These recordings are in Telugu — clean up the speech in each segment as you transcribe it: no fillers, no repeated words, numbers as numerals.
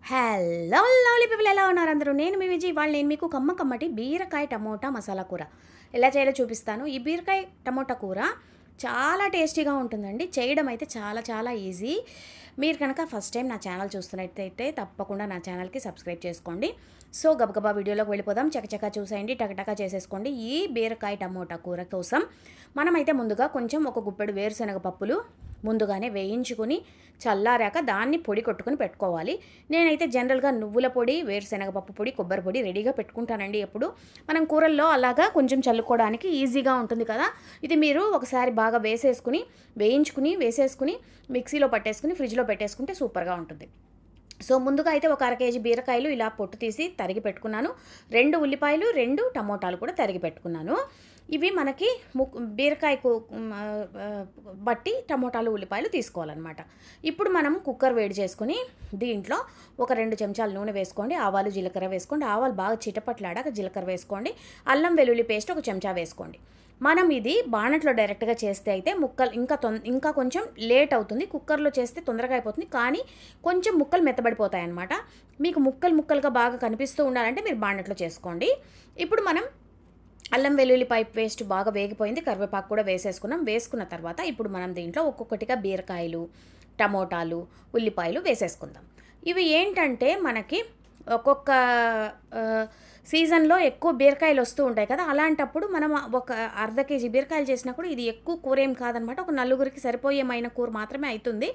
హలో లవ్లీ పీపుల్, ఎలా ఉన్నారు అందరూ? నేను మీ విజయ్. వాళ్ళు నేను మీకు కమ్మటి బీరకాయ టమోటా మసాలా కూర ఎలా చేయాలో చూపిస్తాను. ఈ బీరకాయ టమోటా కూర చాలా టేస్టీగా ఉంటుందండి. చేయడం అయితే చాలా చాలా ఈజీ. మీరు కనుక ఫస్ట్ టైం నా ఛానల్ చూస్తున్నట్టయితే తప్పకుండా నా ఛానల్కి సబ్స్క్రైబ్ చేసుకోండి. సో గబగబా వీడియోలోకి వెళ్ళిపోదాం. చకచకా చూసేయండి, టకటకా చేసేసుకోండి. ఈ బీరకాయ టమోటా కూర కోసం మనమైతే ముందుగా కొంచెం ఒక గుప్పెడు వేరుశనగ పప్పులు ముందుగానే వేయించుకుని చల్లారాక దాన్ని పొడి కొట్టుకుని పెట్టుకోవాలి. నేనైతే జనరల్గా నువ్వుల పొడి, వేరుశనగపప్పు పొడి, కొబ్బరి పొడి రెడీగా పెట్టుకుంటానండి. ఎప్పుడు మనం కూరల్లో అలాగా కొంచెం చల్లుకోవడానికి ఈజీగా ఉంటుంది కదా. ఇది మీరు ఒకసారి బాగా వేసేసుకుని మిక్సీలో పట్టేసుకుని ఫ్రిడ్జ్లో పెట్టేసుకుంటే సూపర్గా ఉంటుంది. సో ముందుగా అయితే ఒక 1/2 కేజీ బీరకాయలు ఇలా పొట్టు తీసి తరిగి పెట్టుకున్నాను. 2 ఉల్లిపాయలు, 2 టమోటాలు కూడా తరిగి పెట్టుకున్నాను. ఇవి మనకి బీరకాయకు బట్టి టమోటాలు, ఉల్లిపాయలు తీసుకోవాలన్నమాట. ఇప్పుడు మనం కుక్కర్ వేడి చేసుకుని దీంట్లో ఒక 2 చెంచాలు నూనె వేసుకోండి. ఆవాలు, జీలకర్ర వేసుకోండి. ఆవాలు బాగా చిటపట్లాడాక జీలకర్ర వేసుకోండి. అల్లం వెల్లుల్లి పేస్ట్ ఒక చెంచా వేసుకోండి. మనం ఇది బాణట్లో డైరెక్ట్గా చేస్తే అయితే ముక్కలు ఇంకా కొంచెం లేట్ అవుతుంది. కుక్కర్లో చేస్తే తొందరగా అయిపోతుంది, కానీ కొంచెం ముక్కలు మెత్తబడిపోతాయి అన్నమాట. మీకు ముక్కలుగా బాగా కనిపిస్తూ ఉండాలంటే మీరు బాణట్లో చేసుకోండి. ఇప్పుడు మనం అల్లం వెల్లుల్లి పేస్ట్ బాగా వేగిపోయింది. కరివేపాకు కూడా వేసేసుకున్నాం. వేసుకున్న తర్వాత ఇప్పుడు మనం దీంట్లో ఒక్కొక్కటిగా బీరకాయలు, టమోటాలు, ఉల్లిపాయలు వేసేసుకుందాం. ఇవి ఏంటంటే మనకి ఒక్కొక్క సీజన్లో ఎక్కువ బీరకాయలు వస్తూ ఉంటాయి కదా. అలాంటప్పుడు మనం ఒక 1/2 కేజీ బీరకాయలు చేసినా కూడా ఇది ఎక్కువ కూర ఏం కాదనమాట. ఒక నలుగురికి సరిపోయేమైన కూర మాత్రమే అవుతుంది.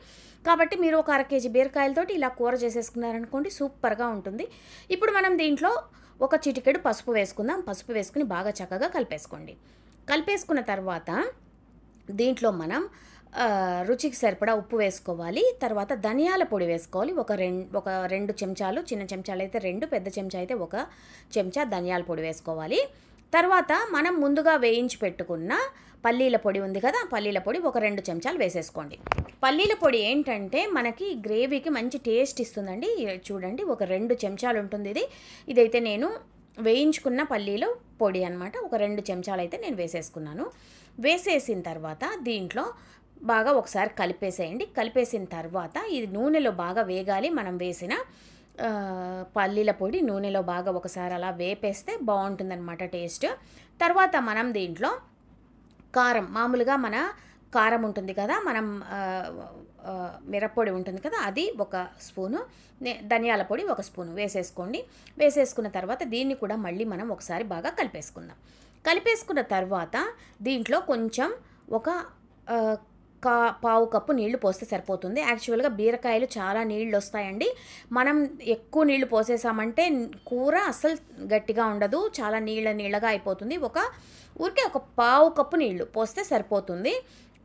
కాబట్టి మీరు ఒక 1/2 కేజీ బీరకాయలతోటి ఇలా కూర చేసేసుకున్నారనుకోండి, సూపర్గా ఉంటుంది. ఇప్పుడు మనం దీంట్లో ఒక చిటికెడు పసుపు వేసుకుందాం. పసుపు వేసుకుని బాగా చక్కగా కలిపేసుకోండి. కలిపేసుకున్న తర్వాత దీంట్లో మనం రుచికి సరిపడా ఉప్పు వేసుకోవాలి. తర్వాత ధనియాల పొడి వేసుకోవాలి. ఒక 2 చెంచాలు, చిన్న చెంచాలు అయితే 2, పెద్ద చెంచా అయితే 1 చెంచా ధనియాల పొడి వేసుకోవాలి. తర్వాత మనం ముందుగా వేయించి పెట్టుకున్న పల్లీల పొడి ఉంది కదా, పల్లీల పొడి ఒక 2 చెంచాలు వేసేసుకోండి. పల్లీల పొడి ఏంటంటే మనకి గ్రేవీకి మంచి టేస్ట్ ఇస్తుందండి. చూడండి, ఒక 2 చెంచాలు ఉంటుంది. ఇదైతే నేను వేయించుకున్న పల్లీల పొడి అనమాట. ఒక 2 చెంచాలు అయితే నేను వేసేసుకున్నాను. వేసేసిన తర్వాత దీంట్లో బాగా ఒకసారి కలిపేసేయండి. కలిపేసిన తర్వాత ఇది నూనెలో బాగా వేగాలి. మనం వేసిన పల్లీల పొడి నూనెలో బాగా ఒకసారి అలా వేపేస్తే బాగుంటుందన్నమాట టేస్ట్. తర్వాత మనం దీంట్లో కారం, మామూలుగా మన కారం ఉంటుంది కదా, మనం మిరప్పొడి ఉంటుంది కదా, అది 1 స్పూను, ధనియాల పొడి 1 స్పూను వేసేసుకోండి. వేసేసుకున్న తర్వాత దీన్ని కూడా మళ్ళీ మనం ఒకసారి బాగా కలిపేసుకుందాం. కలిపేసుకున్న తర్వాత దీంట్లో కొంచెం ఒక పావు కప్పు నీళ్లు పోస్తే సరిపోతుంది. యాక్చువల్గా బీరకాయలు చాలా నీళ్ళు వస్తాయండి. మనం ఎక్కువ నీళ్లు పోసేసామంటే కూర అస్సలు గట్టిగా ఉండదు, చాలా నీళ్ళగా అయిపోతుంది. ఊరికే ఒక పావు కప్పు నీళ్లు పోస్తే సరిపోతుంది.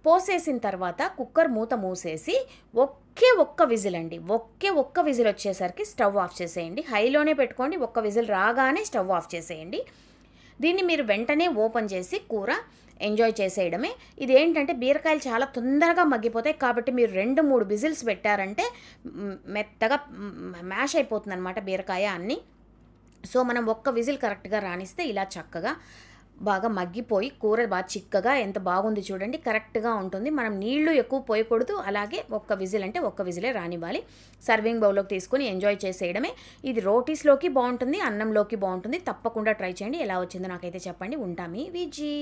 పోసేసిన తర్వాత కుక్కర్ మూత మూసేసి ఒక్క విజిల్ అండి, ఒక్క విజిల్ వచ్చేసరికి స్టవ్ ఆఫ్ చేసేయండి. హైలోనే పెట్టుకోండి. 1 విజిల్ రాగానే స్టవ్ ఆఫ్ చేసేయండి. దీన్ని మీరు వెంటనే ఓపెన్ చేసి కూర ఎంజాయ్ చేసేయడమే. ఇది ఏంటంటే బీరకాయలు చాలా తొందరగా మగ్గిపోతాయి, కాబట్టి మీరు 2-3 విజిల్స్ పెట్టారంటే మెత్తగా మ్యాష్ అయిపోతుంది అనమాట బీరకాయ అన్నీ. సో మనం 1 విజిల్ కరెక్ట్గా రానిస్తే ఇలా చక్కగా బాగా మగ్గిపోయి కూర బాగా చిక్కగా ఎంత బాగుంది చూడండి, కరెక్ట్గా ఉంటుంది. మనం నీళ్లు ఎక్కువ పోయకూడదు. అలాగే 1 విజిల్ అంటే 1 విజిలే రానివ్వాలి. సర్వింగ్ బౌల్లోకి తీసుకొని ఎంజాయ్ చేసేయడమే. ఇది రోటీస్లోకి బాగుంటుంది, అన్నంలోకి బాగుంటుంది. తప్పకుండా ట్రై చేయండి. ఎలా వచ్చిందో నాకైతే చెప్పండి. ఉంటా మీ విజీ.